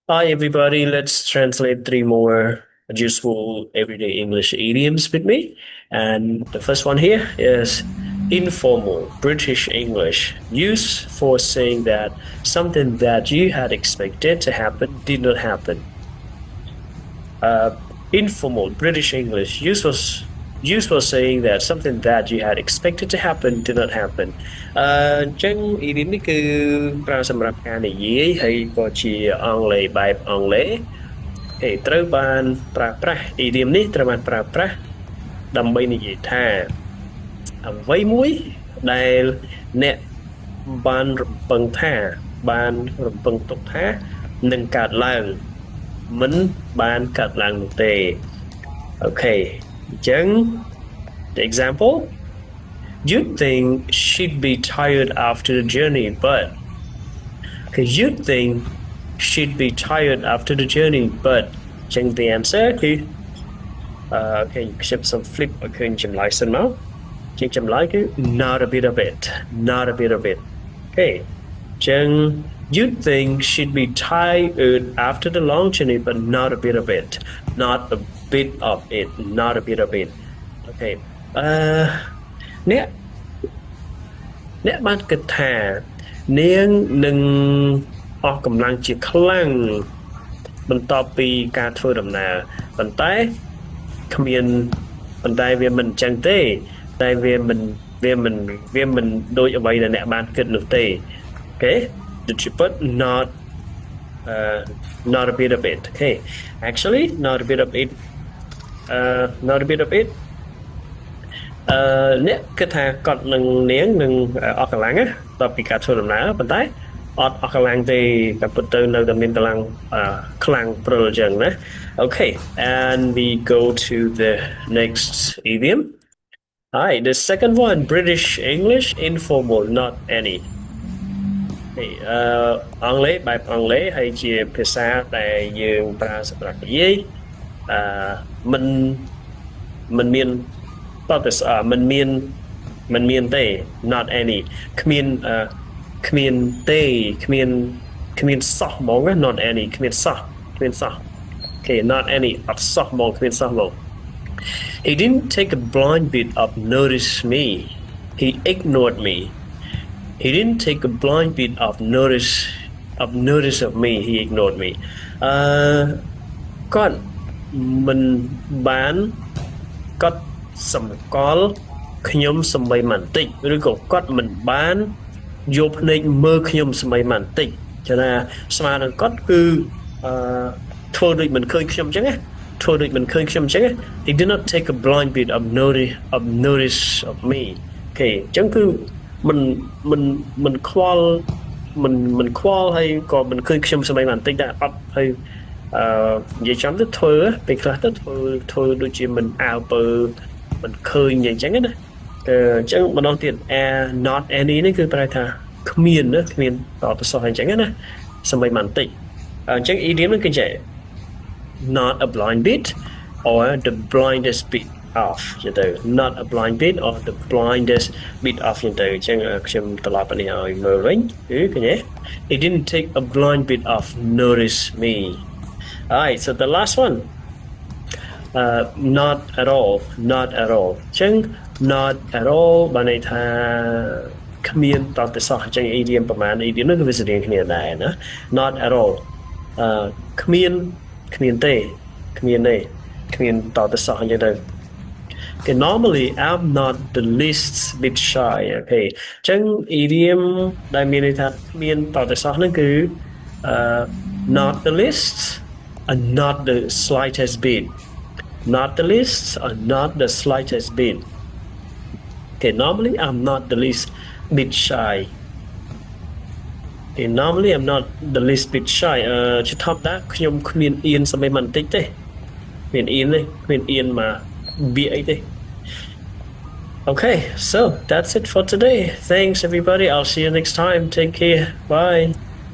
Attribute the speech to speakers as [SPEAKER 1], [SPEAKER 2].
[SPEAKER 1] Hi, everybody. Let's translate three more useful everyday English idioms with me. And the first one here is informal British English, used for saying that something that you had expected to happen did not happen. Uh, informal British English, used for saying that something that you had expected to happen did not happen. អញ្ចឹង idiom នេះគឺប្រើសម្រាប់ការនិយាយហើយក៏ជាអង់គ្លេសបែបអង់គ្លេសត្រូវបានប្រើប្រាស់ idiom នេះត្រូវបានប្រើប្រាស់ដើម្បីនិយាយថាអ្វីមួយដែលអ្នកបានរំពឹងថាបានរំពឹងទុកថានឹងកើតឡើងមិនបានកើតឡើងនោះទេអូខេអញ្ចឹង the example you'd think she'd be tired after the journey but because you'd think she'd be tired after the journey but អញ្ចឹង the answer គឺokay ខ្ញុំសូម flip ឲ្យឃើញចម្លើយសិនមកជាចម្លើយគឺ not a bit of it not a bit of it okay អញ្ចឹង you'd think she'd be tired after the long journey but not a bit of it not a bit of it not a bit of it okay អ្នកបានគិតថានាងនឹងអស់កម្លាំងជាខ្លាំងបន្ទាប់ពីការធ្វើដំណើរប៉ុន្តែវាមិនអញ្ចឹងទេតែវាមិនដូចអ្វីដែលអ្នកបានគិតនោះទេ okay did you put not a bit of it okay actually not a bit of it not a bit of it អ្នកគិតថាគាត់នឹងនាងនឹងអស់កម្លាំងណាតទៅពីការធ្វើដំណើរប៉ុន្តែអត់អស់កម្លាំងទេតែពិតទៅនៅតែមានកម្លាំងខ្លាំងព្រុលអញ្ចឹងណា okay and we go to the next idiom Hi the second one British English informal not any អង់គ្លេសបែបអង់គ្លេសហើយជាភាសាដែលយើងប្រើសម្រាប់និយាយមិនមានតើមិនមានទេ not any គ្មានទេគ្មានសោះហ្មង not any គ្មានសោះ okay not any អត់សោះហ្មងគ្មានសោះហ្មង He didn't take a blind bit of notice me he ignored me He didn't take a blind bit of notice of me he ignored me គាត់មិនបានគាត់សម្គាល់ខ្ញុំសម្បីបន្តិចឬក៏គាត់មិនបានយកភ្នែកមើលខ្ញុំសម្បីបន្តិចចឹងថាស្មើនឹងគាត់គឺធ្វើដូចមិនឃើញខ្ញុំចឹងណាធ្វើដូចមិនឃើញខ្ញុំចឹងណា He did not take a blind bit of notice of me okay ចឹងគឺមិនខ្វល់មិនខ្វល់ហើយក៏មិនឃើញខ្ញុំសម្បីបន្តិចដែរអត់ហើយនិយាយចំទៅធ្វើពេលខ្លះទៅធ្វើដូចជាមិនអើពើមិនឃើញអញ្ចឹងណាអញ្ចឹងម្ដងទៀត not any នេះគឺប្រែថាគ្មានតបសោះអញ្ចឹងណាសម្បីបន្តិចអញ្ចឹង idiom នេះគឺចេះ not a blind bit or the blindest bit off ចឹងទៅ not a blind bit or the blindest bit off ចឹងទៅអញ្ចឹងខ្ញុំត្រឡប់នេះឲ្យមើលវិញគឺឃើញទេ It didn't take a blind bit of notice me Alright so the last one not at all ចឹង not at all បានន័យថាគ្មានតបទៅសោះអញ្ចឹង idiom ប្រហែល idiom នោះគឺវាស្រដៀងគ្នាដែរណា not at all គ្មានទេគ្មានតបទៅសោះអញ្ចឹងទៅ Okay, normally I'm not the least bit shy okay អញ្ចឹង idiom ដែលមានន័យថាមានតបទៅសោះហ្នឹងគឺ not the least and not the slightest bit not the least or not the slightest bit okay normally I'm not the least bit shy okay normally I'm not the least bit shy ជាធម្មតាខ្ញុំគ្មានអៀនសម្បីបន្តិចទេគ្មានអៀនមកវាអីទេ Okay so that's it for today thanks everybody I'll see you next time take care bye